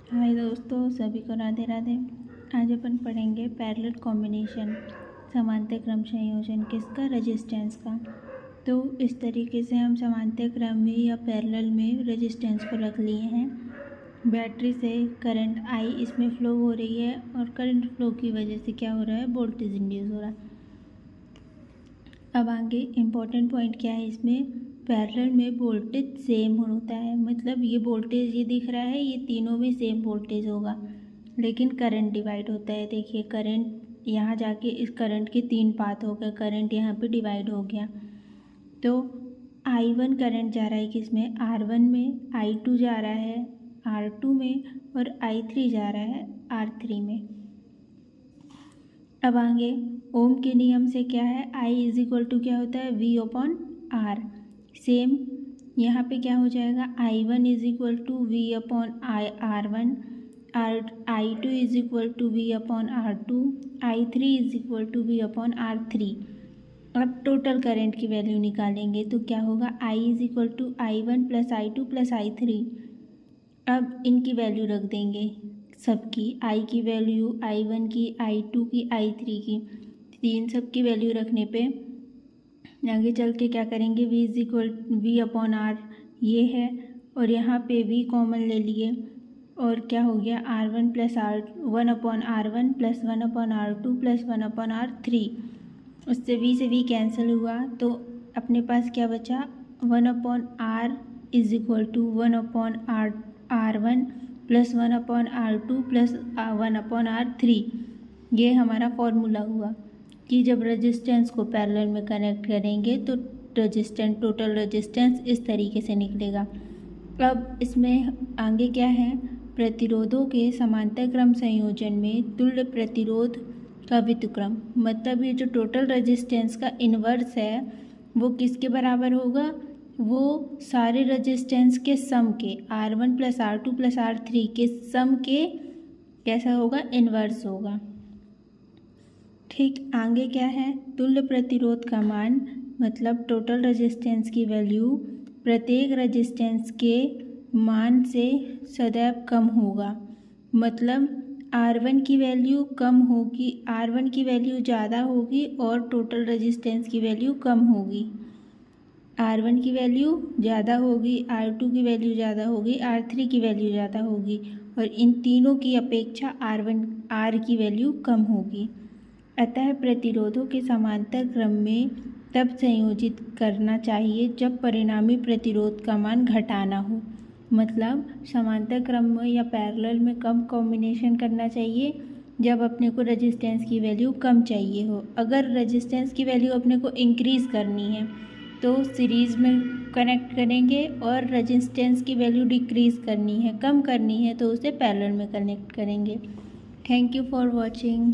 हाय दोस्तों, सभी को राधे राधे। आज अपन पढ़ेंगे पैरेलल कॉम्बिनेशन, समांतर क्रम संयोजन किसका, रेजिस्टेंस का। तो इस तरीके से हम समांतर क्रम में या पैरेलल में रेजिस्टेंस को रख लिए हैं। बैटरी से करंट आई इसमें फ्लो हो रही है और करंट फ्लो की वजह से क्या हो रहा है, वोल्टेज इंड्यूस हो रहा है। अब आगे इम्पोर्टेंट पॉइंट क्या है, इसमें पैरेलल में वोल्टेज सेम होता है। मतलब ये वोल्टेज ये दिख रहा है, ये तीनों में सेम वोल्टेज होगा, लेकिन करंट डिवाइड होता है। देखिए करंट यहाँ जाके इस करंट के 3 पाथ हो गए, करंट यहाँ पे डिवाइड हो गया। तो I1 करंट जा रहा है किसमें, R1 में, I2 जा रहा है R2 में और I3 जा रहा है R3 में। अब आगे ओम के नियम से क्या है, I इज इक्वल टू क्या होता है, V अपॉन R। सेम यहाँ पे क्या हो जाएगा, I1 is equal to V upon R1, I2 is equal to V upon R2, I3 is equal to V upon R3। अब टोटल करंट की वैल्यू निकालेंगे तो क्या होगा, I is equal to I1 plus I2 plus I3। अब इनकी value रख देंगे सबकी, I की वैल्यू, I1 की, I2 की, I3 की, इन सब की वैल्यू रखने पे आगे चल के क्या करेंगे, V is equal V upon R ये है और यहाँ पे V कॉमन ले लिए और क्या हो गया, R1 plus R1 upon R1 plus 1 upon R2 plus 1 upon R3। उससे V से V कैंसिल हुआ तो अपने पास क्या बचा, 1 upon R is equal to 1 upon R1 plus 1 upon R2 plus 1 upon R3। ये हमारा फॉर्मूला हुआ कि जब रेजिस्टेंस को पैरेलल में कनेक्ट करेंगे तो टोटल रेजिस्टेंस इस तरीके से निकलेगा। अब इसमें आगे क्या है, प्रतिरोधों के समांतर क्रम संयोजन में तुल्य प्रतिरोध का व्युत्क्रम। मतलब ये जो टोटल रेजिस्टेंस का इन्वर्स है वो किसके बराबर होगा, वो सारे रेजिस्टेंस के सम के, R1 plus R2 plus R3 के सम के कैसा होगा, इन्वर्स होगा। ठीक, आगे क्या है, तुल्य प्रतिरोध का मान, मतलब टोटल रेजिस्टेंस की वैल्यू प्रत्येक रेजिस्टेंस के मान से सदैव कम होगा। मतलब R1 की वैल्यू कम होगी, R1 की वैल्यू ज़्यादा होगी और टोटल रेजिस्टेंस की वैल्यू कम होगी। R1 की वैल्यू ज़्यादा होगी, R2 की वैल्यू ज़्यादा होगी, R3 की वैल्यू ज़्यादा होगी और इन तीनों की अपेक्षा R की वैल्यू कम होगी। अतः प्रतिरोधों के समांतर क्रम में तब संयोजित करना चाहिए जब परिणामी प्रतिरोध का मान घटाना हो। मतलब समांतर क्रम में या पैरेलल में कम कॉम्बिनेशन करना चाहिए जब अपने को रेजिस्टेंस की वैल्यू कम चाहिए हो। अगर रेजिस्टेंस की वैल्यू अपने को इंक्रीज़ करनी है तो सीरीज़ में कनेक्ट करेंगे और रेजिस्टेंस की वैल्यू डिक्रीज़ करनी है, कम करनी है तो उसे पैरेलल में कनेक्ट करेंगे। Thank you for watching.